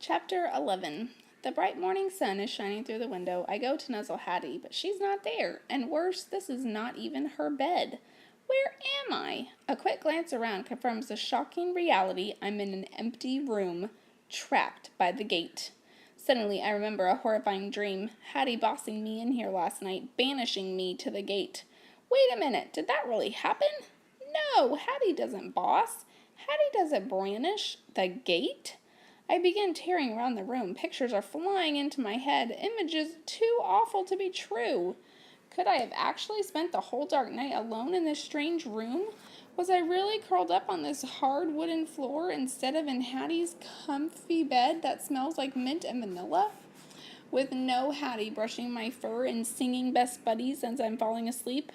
Chapter 11. The bright morning sun is shining through the window. I go to nuzzle Hattie, but she's not there. And worse, this is not even her bed. Where am I? A quick glance around confirms the shocking reality. I'm in an empty room, trapped by the gate. Suddenly, I remember a horrifying dream. Hattie bossing me in here last night, banishing me to the gate. Wait a minute, did that really happen? No, Hattie doesn't boss. Hattie doesn't banish the gate. I begin tearing around the room. Pictures are flying into my head. Images too awful to be true. Could I have actually spent the whole dark night alone in this strange room? Was I really curled up on this hard wooden floor instead of in Hattie's comfy bed that smells like mint and vanilla? With no Hattie brushing my fur and singing best buddies as I'm falling asleep?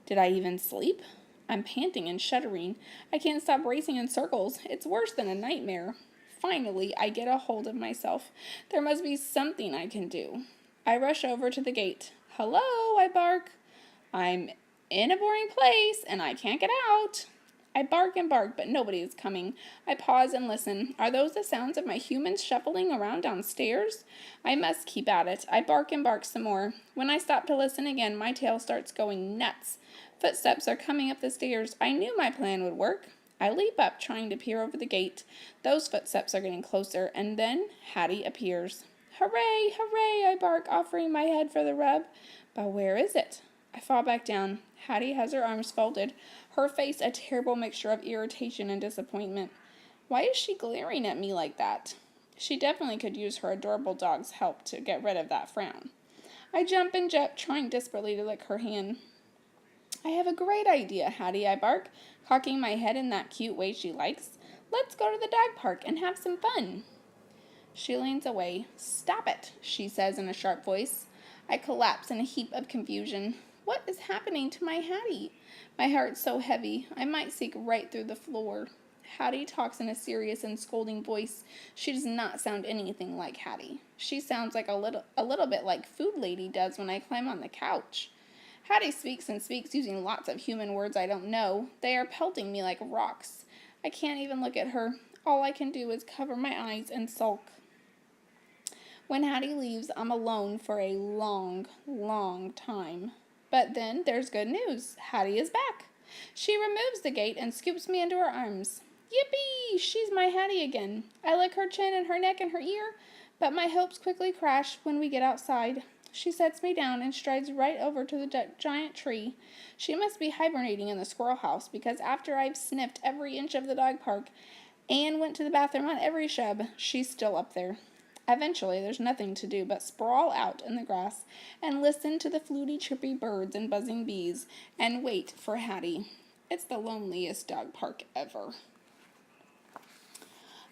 Did I even sleep? I'm panting and shuddering. I can't stop racing in circles. It's worse than a nightmare. Finally, I get a hold of myself. There must be something I can do. I rush over to the gate. Hello, I bark. I'm in a boring place, and I can't get out. I bark and bark, but nobody is coming. I pause and listen. Are those the sounds of my humans shuffling around downstairs? I must keep at it. I bark and bark some more. When I stop to listen again, my tail starts going nuts. Footsteps are coming up the stairs. I knew my plan would work. I leap up, trying to peer over the gate. Those footsteps are getting closer, and then Hattie appears. Hooray, hooray, I bark, offering my head for the rub. But where is it? I fall back down. Hattie has her arms folded, her face a terrible mixture of irritation and disappointment. Why is she glaring at me like that? She definitely could use her adorable dog's help to get rid of that frown. I jump and jet, trying desperately to lick her hand. I have a great idea, Hattie, I bark, cocking my head in that cute way she likes. Let's go to the dog park and have some fun. She leans away. Stop it, she says in a sharp voice. I collapse in a heap of confusion. What is happening to my Hattie? My heart's so heavy, I might sink right through the floor. Hattie talks in a serious and scolding voice. She does not sound anything like Hattie. She sounds like a little bit like Food Lady does when I climb on the couch. Hattie speaks and speaks using lots of human words I don't know. They are pelting me like rocks. I can't even look at her. All I can do is cover my eyes and sulk. When Hattie leaves, I'm alone for a long, long time. But then there's good news. Hattie is back. She removes the gate and scoops me into her arms. Yippee! She's my Hattie again. I lick her chin and her neck and her ear, but my hopes quickly crash when we get outside. She sets me down and strides right over to the giant tree. She must be hibernating in the squirrel house, because after I've sniffed every inch of the dog park and went to the bathroom on every shrub, she's still up there. Eventually, there's nothing to do but sprawl out in the grass and listen to the fluty, chirpy birds and buzzing bees and wait for Hattie. It's the loneliest dog park ever.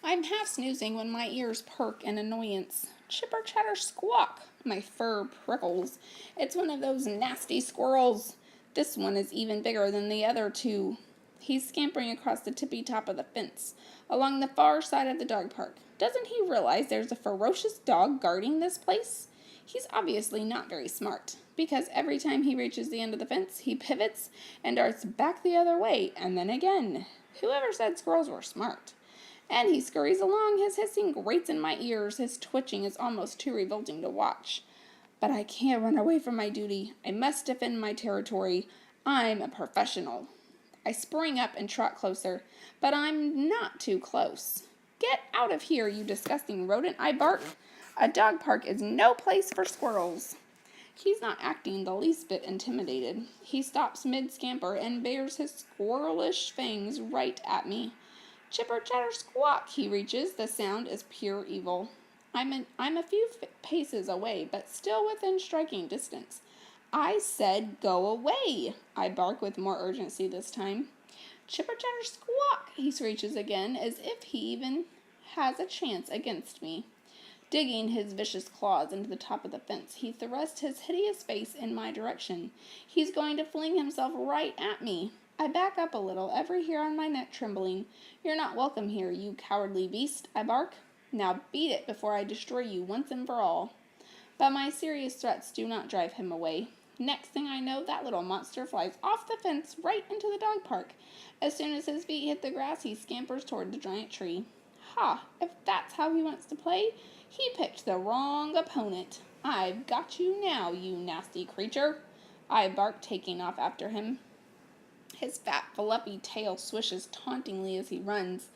I'm half snoozing when my ears perk in annoyance. Chipper chatter squawk. My fur prickles. It's one of those nasty squirrels. This one is even bigger than the other two. He's scampering across the tippy top of the fence, along the far side of the dog park. Doesn't he realize there's a ferocious dog guarding this place? He's obviously not very smart, because every time he reaches the end of the fence, he pivots and darts back the other way, and then again. Whoever said squirrels were smart? And he scurries along, his hissing grates in my ears, his twitching is almost too revolting to watch. But I can't run away from my duty. I must defend my territory. I'm a professional. I spring up and trot closer, but I'm not too close. Get out of here, you disgusting rodent, I bark. A dog park is no place for squirrels. He's not acting the least bit intimidated. He stops mid-scamper and bares his squirrelish fangs right at me. Chipper chatter squawk, he reaches. The sound is pure evil. I'm a few paces away, but still within striking distance. I said go away, I bark with more urgency this time. Chipper chatter squawk, he screeches again, as if he even has a chance against me. Digging his vicious claws into the top of the fence, he thrusts his hideous face in my direction. He's going to fling himself right at me. I back up a little, every hair on my neck trembling. You're not welcome here, you cowardly beast, I bark. Now beat it before I destroy you once and for all. But my serious threats do not drive him away. Next thing I know, that little monster flies off the fence right into the dog park. As soon as his feet hit the grass, he scampers toward the giant tree. Ha! If that's how he wants to play, he picked the wrong opponent. I've got you now, you nasty creature. I barked, taking off after him. His fat, fluffy tail swishes tauntingly as he runs.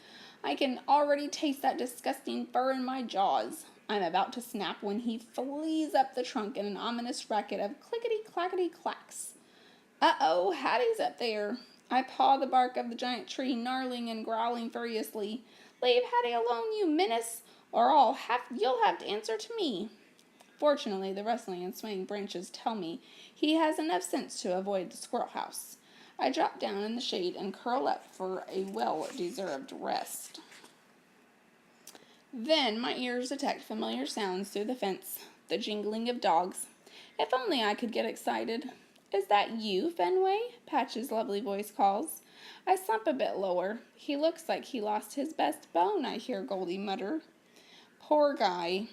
I can already taste that disgusting fur in my jaws. I'm about to snap when he flees up the trunk in an ominous racket of clickety-clackety-clacks. Uh-oh, Hattie's up there. I paw the bark of the giant tree, gnarling and growling furiously. Leave Hattie alone, you menace, or you'll have to answer to me. Fortunately, the rustling and swaying branches tell me he has enough sense to avoid the squirrel house. I drop down in the shade and curl up for a well-deserved rest. Then my ears detect familiar sounds through the fence, the jingling of dogs. If only I could get excited. Is that you, Fenway? Patch's lovely voice calls. I slump a bit lower. He looks like he lost his best bone, I hear Goldie mutter. Poor guy,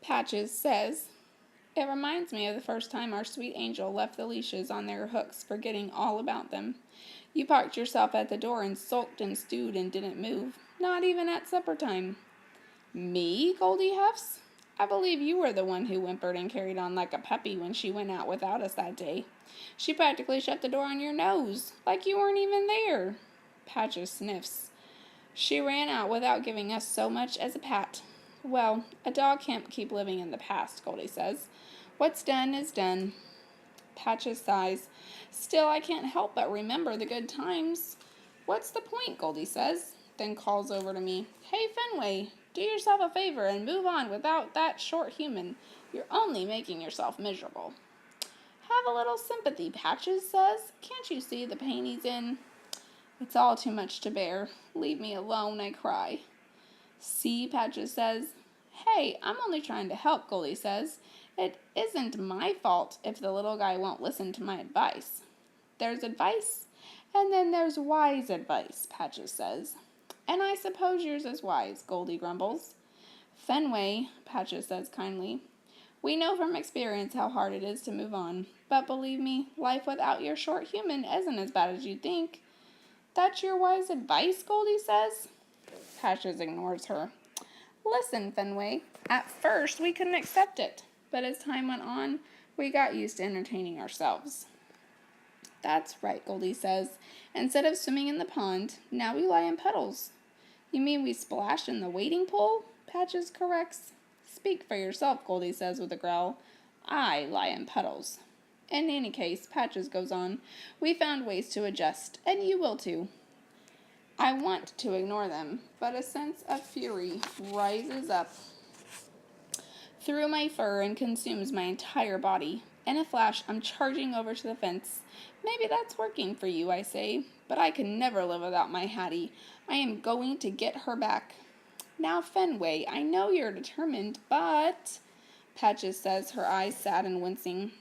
Patches says. It reminds me of the first time our sweet angel left the leashes on their hooks, forgetting all about them. You parked yourself at the door and sulked and stewed and didn't move, not even at supper time. Me? Goldie huffs. I believe you were the one who whimpered and carried on like a puppy when she went out without us that day. She practically shut the door on your nose, like you weren't even there. Patches sniffs. She ran out without giving us so much as a pat. Well, a dog can't keep living in the past, Goldie says. What's done is done. Patches sighs. Still, I can't help but remember the good times. What's the point, Goldie says, then calls over to me. Hey, Fenway, do yourself a favor and move on without that short human. You're only making yourself miserable. Have a little sympathy, Patches says. Can't you see the pain he's in? It's all too much to bear. Leave me alone, I cry. See, Patches says. Hey, I'm only trying to help, Goldie says. It isn't my fault if the little guy won't listen to my advice. There's advice, and then there's wise advice, Patches says. And I suppose yours is wise, Goldie grumbles. Fenway, Patches says kindly. We know from experience how hard it is to move on, but believe me, life without your short human isn't as bad as you think. That's your wise advice, Goldie says. Patches ignores her. Listen, Fenway, at first we couldn't accept it, but as time went on, we got used to entertaining ourselves. That's right, Goldie says. Instead of swimming in the pond, now we lie in puddles. You mean we splash in the wading pool? Patches corrects. Speak for yourself, Goldie says with a growl. I lie in puddles. In any case, Patches goes on, we found ways to adjust, and you will too. I want to ignore them, but a sense of fury rises up through my fur and consumes my entire body. In a flash, I'm charging over to the fence. Maybe that's working for you, I say, but I can never live without my Hattie. I am going to get her back. Now, Fenway, I know you're determined, but... Patches says, her eyes sad and wincing.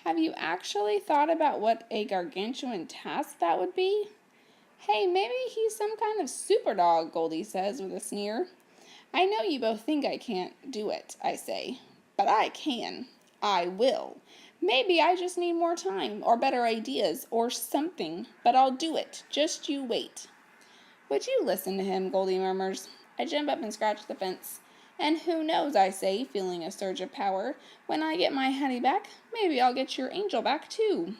Have you actually thought about what a gargantuan task that would be? Hey, maybe he's some kind of super dog, Goldie says with a sneer. I know you both think I can't do it, I say, but I can. I will. Maybe I just need more time, or better ideas, or something, but I'll do it. Just you wait. Would you listen to him, Goldie murmurs. I jump up and scratch the fence. And who knows, I say, feeling a surge of power. When I get my Hattie back, maybe I'll get your angel back, too.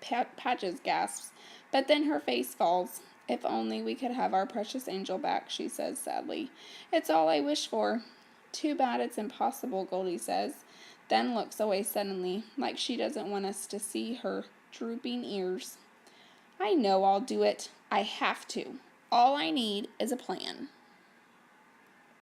Patches gasps, but then her face falls. If only we could have our precious angel back, she says sadly. It's all I wish for. Too bad it's impossible, Goldie says, then looks away suddenly, like she doesn't want us to see her drooping ears. I know I'll do it. I have to. All I need is a plan.